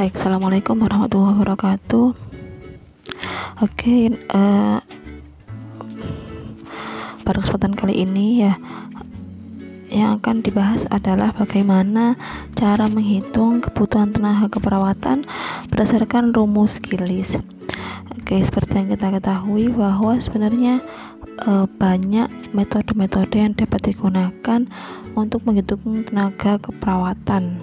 Baik, assalamualaikum warahmatullahi wabarakatuh. Oke, pada kesempatan kali ini yang akan dibahas adalah bagaimana cara menghitung kebutuhan tenaga keperawatan berdasarkan rumus Gillis. Oke, seperti yang kita ketahui bahwa sebenarnya banyak metode-metode yang dapat digunakan untuk menghitung tenaga keperawatan.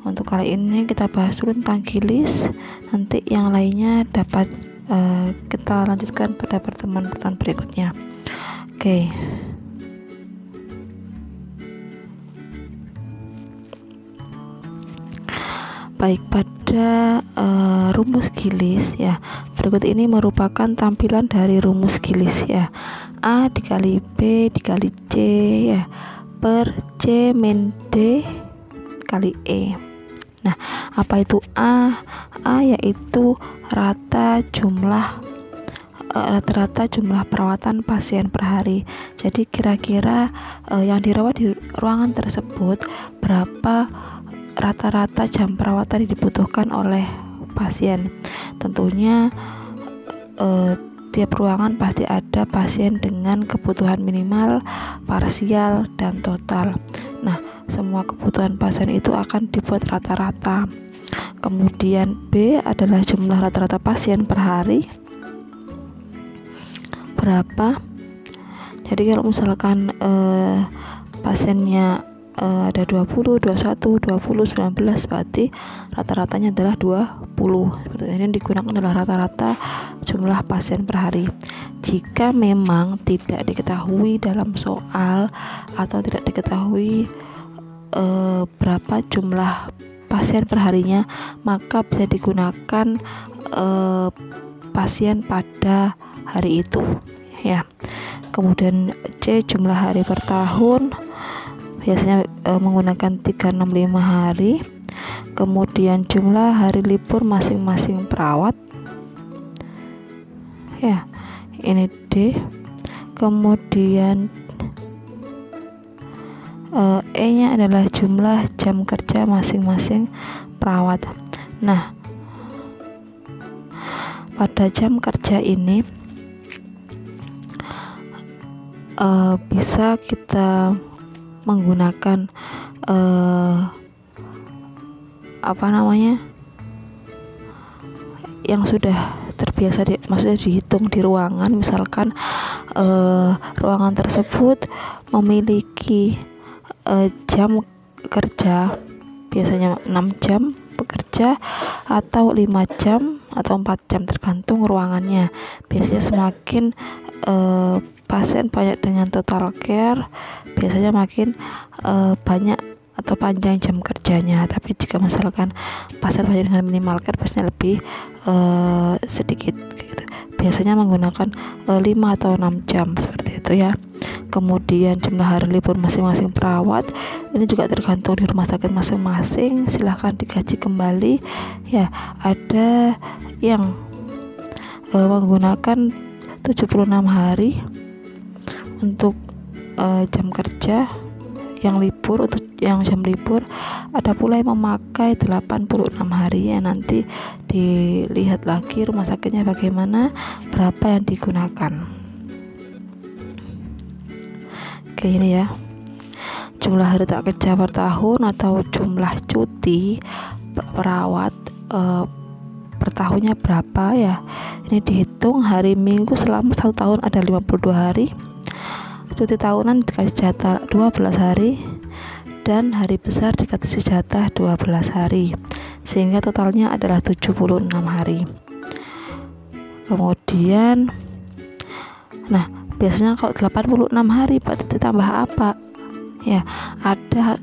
Untuk kali ini kita bahas dulu tentang Gillis. Nanti yang lainnya dapat kita lanjutkan pada pertemuan-pertemuan berikutnya. Oke. Baik, pada rumus Gillis berikut ini merupakan tampilan dari rumus Gillis A dikali B dikali C per C min D kali E. Nah, apa itu A? A yaitu rata-rata jumlah perawatan pasien per hari. Jadi kira-kira yang dirawat di ruangan tersebut berapa rata-rata jam perawatan yang dibutuhkan oleh pasien. Tentunya tiap ruangan pasti ada pasien dengan kebutuhan minimal, parsial, dan total. Nah, semua kebutuhan pasien itu akan dibuat rata-rata. Kemudian B adalah jumlah rata-rata pasien per hari berapa. Jadi kalau misalkan pasiennya ada 20, 21, 20, 19, berarti rata-ratanya adalah 20. Seperti ini digunakan adalah rata-rata jumlah pasien per hari. Jika memang tidak diketahui dalam soal atau tidak diketahui berapa jumlah pasien per harinya, maka bisa digunakan pasien pada hari itu Kemudian C jumlah hari per tahun, biasanya menggunakan 365 hari. Kemudian jumlah hari libur masing-masing perawat ini D. Kemudian E nya adalah jumlah jam kerja masing-masing perawat. Nah, pada jam kerja ini bisa kita menggunakan yang sudah terbiasa maksudnya dihitung di ruangan. Misalkan ruangan tersebut memiliki jam kerja biasanya 6 jam bekerja atau 5 jam atau 4 jam tergantung ruangannya. Biasanya semakin pasien banyak dengan total care, biasanya makin banyak atau panjang jam kerjanya. Tapi jika misalkan pasien banyak dengan minimal care, biasanya lebih sedikit gitu. Biasanya menggunakan 5 atau 6 jam seperti itu Kemudian jumlah hari libur masing-masing perawat ini juga tergantung di rumah sakit masing-masing. Silahkan dikaji kembali ada yang menggunakan 76 hari untuk jam kerja yang libur. Untuk yang jam libur ada pula yang memakai 86 hari nanti dilihat lagi rumah sakitnya bagaimana, berapa yang digunakan. Oke, ini jumlah hari tak kerja per tahun atau jumlah cuti perawat per tahunnya berapa ini dihitung hari Minggu selama 1 tahun ada 52 hari, cuti tahunan dikasih jatah 12 hari, dan hari besar dikasih jatah 12 hari, sehingga totalnya adalah 76 hari. Kemudian biasanya kalau 86 hari berarti ditambah apa? Ada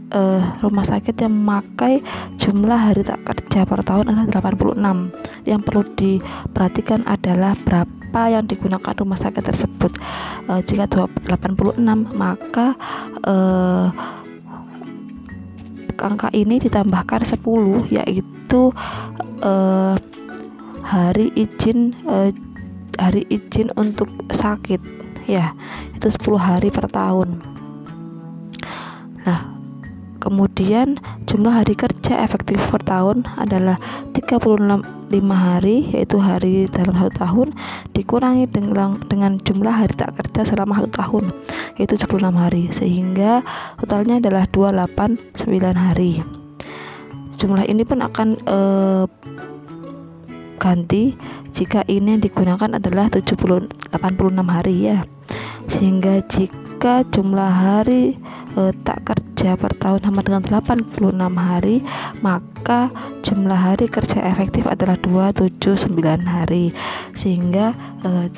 rumah sakit yang memakai jumlah hari tak kerja per tahun adalah 86. Yang perlu diperhatikan adalah berapa yang digunakan rumah sakit tersebut. Jika 86 maka angka ini ditambahkan 10, yaitu hari izin untuk sakit itu 10 hari per tahun. Nah, Kemudian jumlah hari kerja efektif per tahun adalah 35 hari, yaitu hari dalam 1 tahun dikurangi dengan jumlah hari tak kerja selama 1 tahun, yaitu 76 hari, sehingga totalnya adalah 289 hari. Jumlah ini pun akan ganti jika ini yang digunakan adalah 86 hari ya, sehingga jika jumlah hari tak kerja per tahun sama dengan 86 hari, maka jumlah hari kerja efektif adalah 279 hari. Sehingga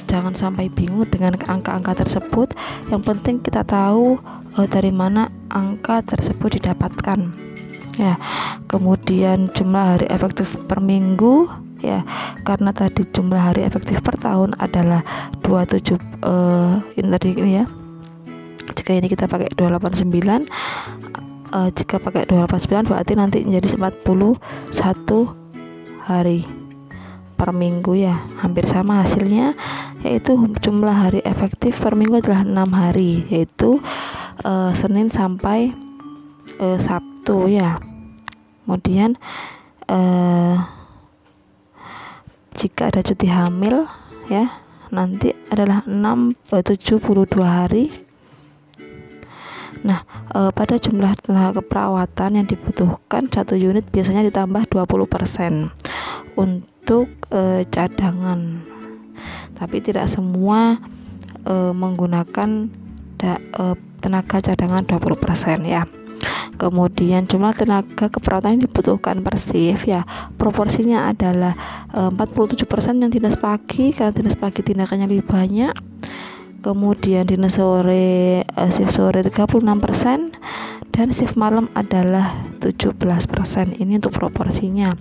jangan sampai bingung dengan angka-angka tersebut. Yang penting kita tahu dari mana angka tersebut didapatkan ya. Kemudian jumlah hari efektif per minggu ya, karena tadi jumlah hari efektif per tahun adalah 27 ini tadi ini ya. Jika ini kita pakai 289, jika pakai 289 berarti nanti menjadi 41 hari per minggu ya, hampir sama hasilnya, yaitu jumlah hari efektif per minggu adalah 6 hari, yaitu Senin sampai Sabtu ya. Kemudian jika ada cuti hamil ya, nanti adalah 72 hari. Nah, pada jumlah tenaga keperawatan yang dibutuhkan 1 unit biasanya ditambah 20% untuk cadangan. Tapi tidak semua menggunakan tenaga cadangan 20% ya. Kemudian jumlah tenaga keperawatan yang dibutuhkan per shift ya, proporsinya adalah 47% yang dinas pagi, karena dinas pagi tindakannya lebih banyak. Kemudian dinas sore, shift sore 36%, dan shift malam adalah 17%. Ini untuk proporsinya,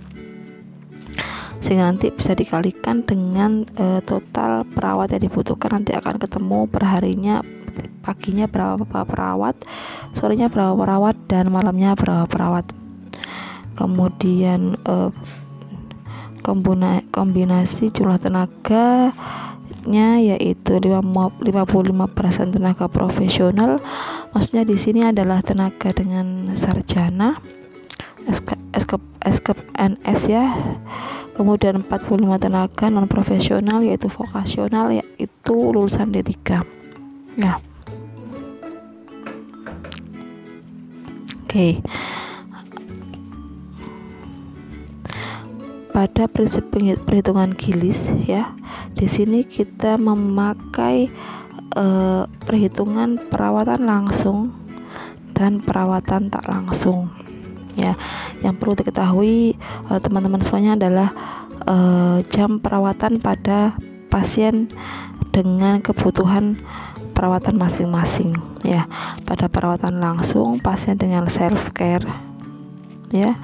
sehingga nanti bisa dikalikan dengan total perawat yang dibutuhkan. Nanti akan ketemu perharinya, paginya berapa perawat, sorenya berapa perawat, dan malamnya berapa perawat. Kemudian kombinasi jumlah tenaga yaitu 55% tenaga profesional. Maksudnya di sini adalah tenaga dengan sarjana SKPNS ya. Kemudian 45 tenaga non profesional yaitu vokasional, yaitu lulusan D3 ya. Oke. Pada prinsip perhitungan Gillis ya, di sini kita memakai perhitungan perawatan langsung dan perawatan tak langsung ya. Yang perlu diketahui teman-teman semuanya adalah jam perawatan pada pasien dengan kebutuhan perawatan masing-masing ya. Pada perawatan langsung, pasien dengan self care ya,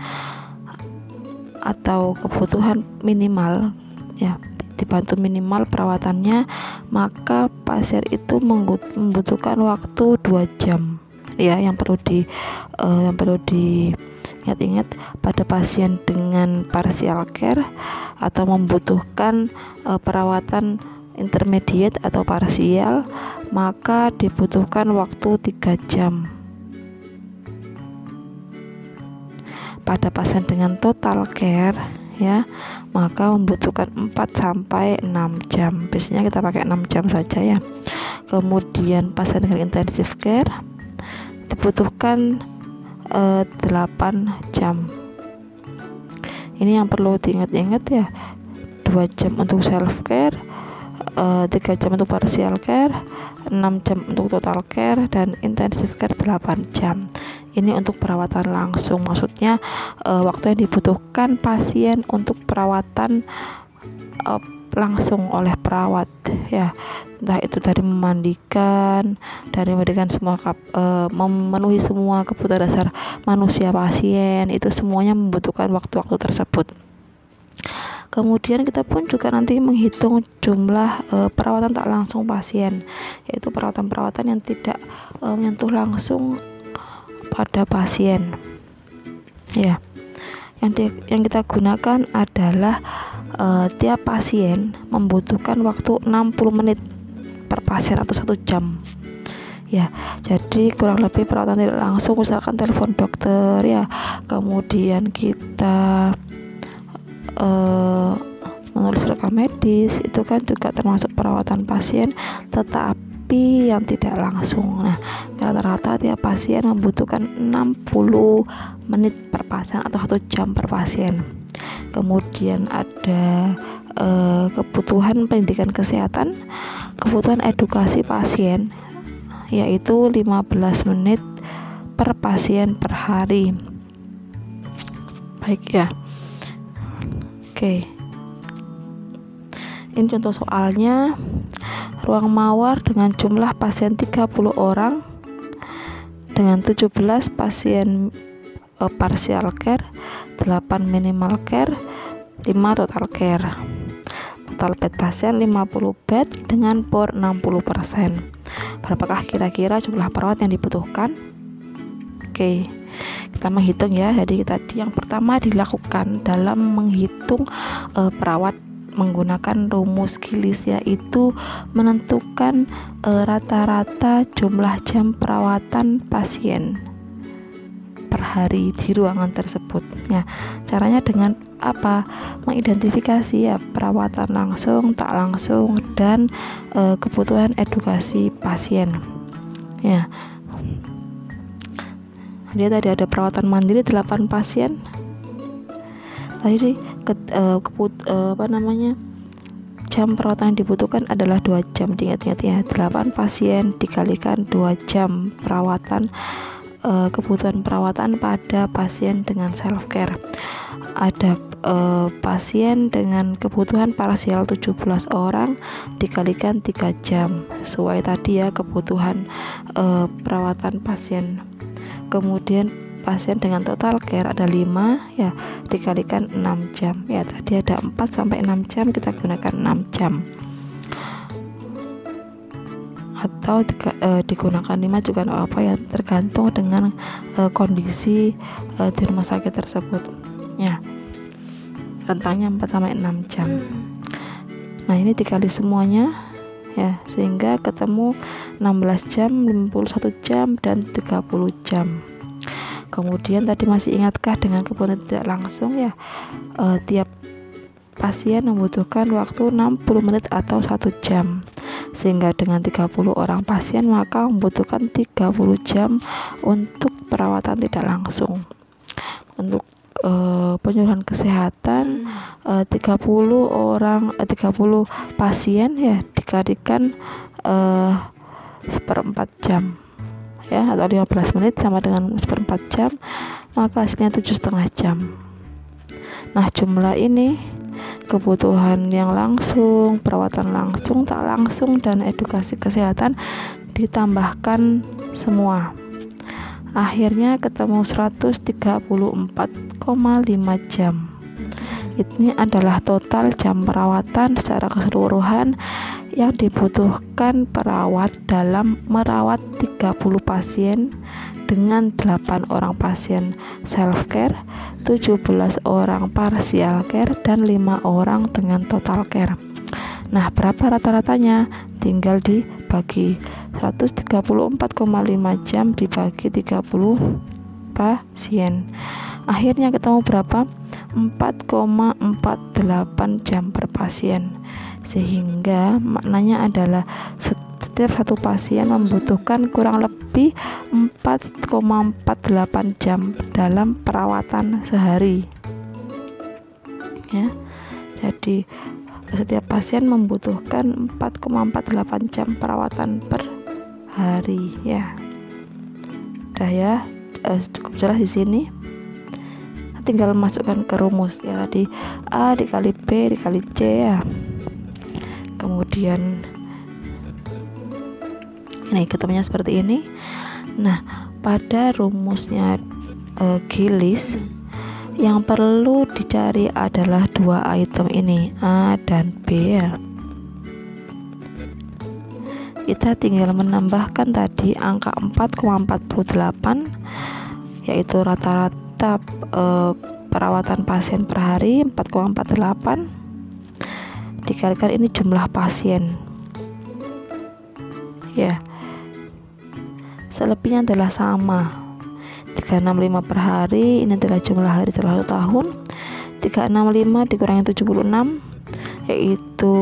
atau kebutuhan minimal ya, dibantu minimal perawatannya, maka pasien itu membutuhkan waktu 2 jam ya. Yang perlu diingat-ingat, pada pasien dengan partial care atau membutuhkan perawatan intermediate atau parsial, maka dibutuhkan waktu 3 jam. Pada pasien dengan total care ya, maka membutuhkan 4-6 jam. Biasanya kita pakai 6 jam saja ya. Kemudian pasien dengan intensive care dibutuhkan 8 jam. Ini yang perlu diingat-ingat ya. 2 jam untuk self care, 3 jam untuk partial care, 6 jam untuk total care, dan intensive care 8 jam. Ini untuk perawatan langsung, maksudnya waktu yang dibutuhkan pasien untuk perawatan langsung oleh perawat ya. Entah itu dari memandikan semua memenuhi semua kebutuhan dasar manusia pasien, itu semuanya membutuhkan waktu-waktu tersebut. Kemudian kita pun juga nanti menghitung jumlah perawatan tak langsung pasien, yaitu perawatan-perawatan yang tidak menyentuh langsung pada pasien ya. Yang kita gunakan adalah tiap pasien membutuhkan waktu 60 menit per pasien atau 1 jam. ya. Jadi kurang lebih perawatan tidak langsung, misalkan telepon dokter ya, kemudian kita menulis rekam medis, itu kan juga termasuk perawatan pasien, tetapi yang tidak langsung. Nah, rata-rata tiap pasien membutuhkan 60 menit per pasien atau 1 jam per pasien. Kemudian ada kebutuhan pendidikan kesehatan, kebutuhan edukasi pasien, yaitu 15 menit per pasien per hari. Baik ya. Oke. Ini contoh soalnya. Ruang mawar dengan jumlah pasien 30 orang dengan 17 pasien partial care, 8 minimal care, 5 total care. Total bed pasien 50 bed dengan bor 60%. Berapakah kira-kira jumlah perawat yang dibutuhkan? Oke, kita menghitung ya. Jadi tadi yang pertama dilakukan dalam menghitung perawat menggunakan rumus Gillies, yaitu menentukan rata-rata jumlah jam perawatan pasien per hari di ruangan tersebut. Nah, caranya dengan apa? Mengidentifikasi ya perawatan langsung, tak langsung, dan kebutuhan edukasi pasien. Ya. Dia tadi ada perawatan mandiri 8 pasien. Tadi jam perawatan yang dibutuhkan adalah 2 jam. Diingat-ingat ya, 8 pasien dikalikan 2 jam perawatan, kebutuhan perawatan pada pasien dengan self care. Ada pasien dengan kebutuhan parsial 17 orang dikalikan 3 jam sesuai tadi ya kebutuhan perawatan pasien. Kemudian pasien dengan total care ada 5 ya, dikalikan 6 jam ya. Tadi ada 4 sampai 6 jam, kita gunakan 6 jam, atau digunakan 5 juga apa ya, tergantung dengan kondisi di rumah sakit tersebut ya. Rentangnya 4 sampai 6 jam. Nah, ini dikali semuanya ya, sehingga ketemu 16 jam, 51 jam, dan 30 jam. Kemudian tadi masih ingatkah dengan kebutuhan tidak langsung ya, tiap pasien membutuhkan waktu 60 menit atau 1 jam, sehingga dengan 30 orang pasien maka membutuhkan 30 jam untuk perawatan tidak langsung. Untuk penyuluhan kesehatan 30 pasien ya dikalikan 1/4 jam ya, atau 15 menit sama dengan 1/4 jam, maka hasilnya 7,5 jam. Nah, jumlah ini kebutuhan yang langsung, perawatan langsung, tak langsung, dan edukasi kesehatan ditambahkan semua. Akhirnya ketemu 134,5 jam. Ini adalah total jam perawatan secara keseluruhan yang dibutuhkan perawat dalam merawat 30 pasien dengan 8 orang pasien self care, 17 orang partial care, dan 5 orang dengan total care. Nah, berapa rata-ratanya? Tinggal dibagi. 134,5 jam dibagi 30 pasien. Akhirnya ketemu berapa? 4,48 jam per pasien. Sehingga maknanya adalah setiap satu pasien membutuhkan kurang lebih 4,48 jam dalam perawatan sehari. Ya. Jadi setiap pasien membutuhkan 4,48 jam perawatan per hari ya. Udah ya, cukup jelas di sini. Tinggal masukkan ke rumus ya, tadi A dikali B dikali C ya. Kemudian ini ketemunya seperti ini. Nah, pada rumusnya Gillies yang perlu dicari adalah 2 item ini, A dan B ya. Kita tinggal menambahkan tadi angka 4,48 yaitu rata-rata perawatan pasien per hari 4,48 dikalikan ini jumlah pasien ya, selebihnya adalah sama. 365 per hari, ini adalah jumlah hari dalam 1 tahun. 365 dikurangi 76, yaitu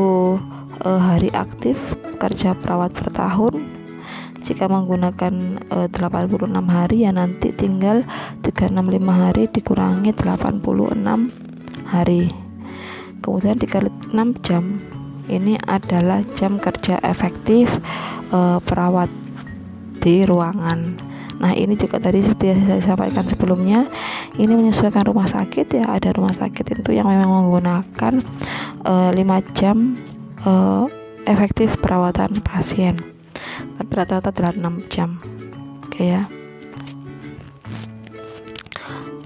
hari aktif kerja perawat per tahun. Jika menggunakan 86 hari, ya nanti tinggal 365 hari dikurangi 86 hari, kemudian dikali 6 jam. Ini adalah jam kerja efektif perawat di ruangan. Nah, ini juga tadi seperti yang saya sampaikan sebelumnya, ini menyesuaikan rumah sakit ya. Ada rumah sakit itu yang memang menggunakan 5 jam efektif perawatan pasien, tapi rata-rata adalah 6 jam. Oke ya.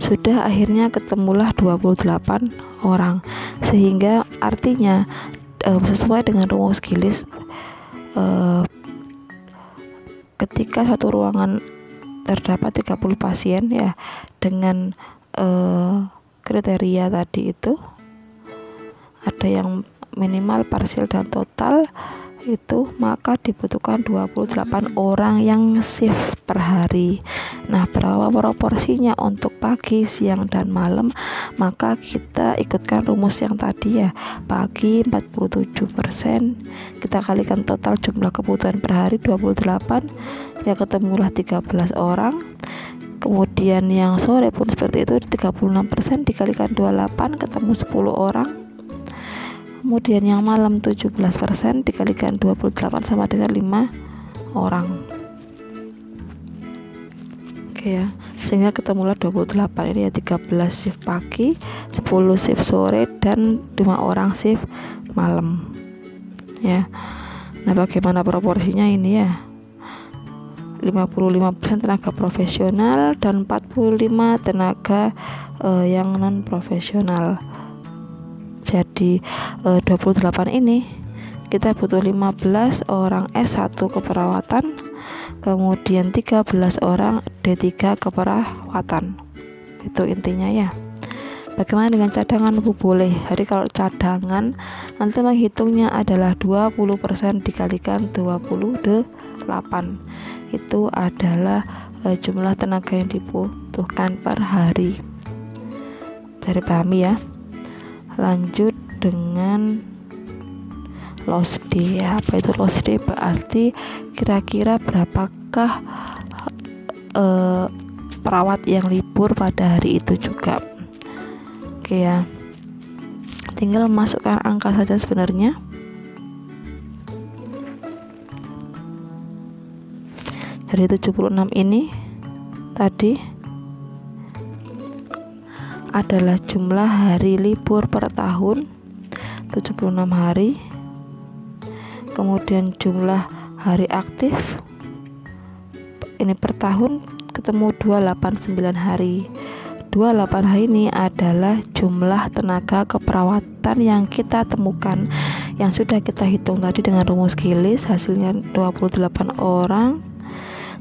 Sudah, akhirnya ketemulah 28 orang, sehingga artinya sesuai dengan rumus Gillis, ketika satu ruangan terdapat 30 pasien ya dengan kriteria tadi itu, ada yang minimal, parsial dan total itu, maka dibutuhkan 28 orang yang shift per hari. Nah, berapa proporsinya untuk pagi, siang dan malam? Maka kita ikutkan rumus yang tadi ya. Pagi 47%, kita kalikan total jumlah kebutuhan per hari 28, ya ketemulah 13 orang. Kemudian yang sore pun seperti itu, 36% dikalikan 28 ketemu 10 orang. Kemudian yang malam 17% dikalikan 28 sama dengan 5 orang. Oke ya, sehingga ketemulah 28. Ini ya 13 shift pagi, 10 shift sore, dan 5 orang shift malam ya. Nah, bagaimana proporsinya ini ya? 55% tenaga profesional dan 45 tenaga yang non profesional. Jadi 28 ini kita butuh 15 orang S1 keperawatan, kemudian 13 orang D3 keperawatan. Itu intinya ya. Bagaimana dengan cadangan? Boleh. Jadi kalau cadangan nanti menghitungnya adalah 20% dikalikan 28. Itu adalah jumlah tenaga yang dibutuhkan per hari. Dari pahami ya. Lanjut dengan lost day. Apa itu lost day? Berarti kira-kira berapakah perawat yang libur pada hari itu juga. Oke ya, tinggal masukkan angka saja sebenarnya. Dari 76 ini tadi adalah jumlah hari libur per tahun, 76 hari. Kemudian jumlah hari aktif ini per tahun ketemu 289 hari. 28 hari ini adalah jumlah tenaga keperawatan yang kita temukan, yang sudah kita hitung tadi dengan rumus Gillis. Hasilnya 28 orang.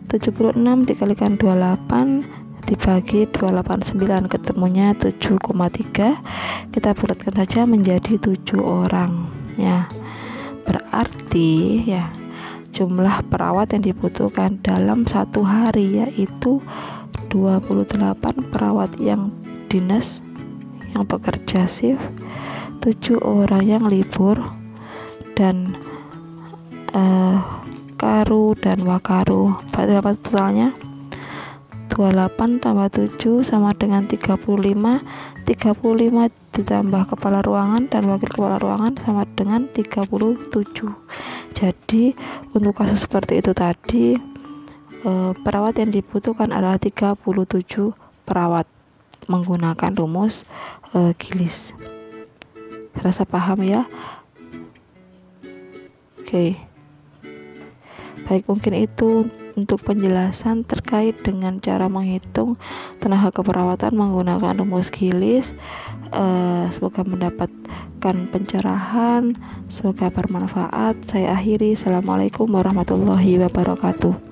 76 dikalikan 28 dibagi 289 ketemunya 7,3. Kita bulatkan saja menjadi 7 orang ya. Berarti ya jumlah perawat yang dibutuhkan dalam satu hari yaitu 28 perawat yang dinas yang bekerja shift, 7 orang yang libur, dan karu dan wakaru. Dapat totalnya 28 tambah 7 sama dengan 35. 35 ditambah kepala ruangan dan wakil kepala ruangan sama dengan 37. Jadi untuk kasus seperti itu tadi, perawat yang dibutuhkan adalah 37 perawat menggunakan rumus Gillis. Rasa paham ya? Oke. Baik, mungkin itu untuk penjelasan terkait dengan cara menghitung tenaga keperawatan menggunakan rumus Gillis. Semoga mendapatkan pencerahan, semoga bermanfaat. Saya akhiri. Assalamualaikum warahmatullahi wabarakatuh.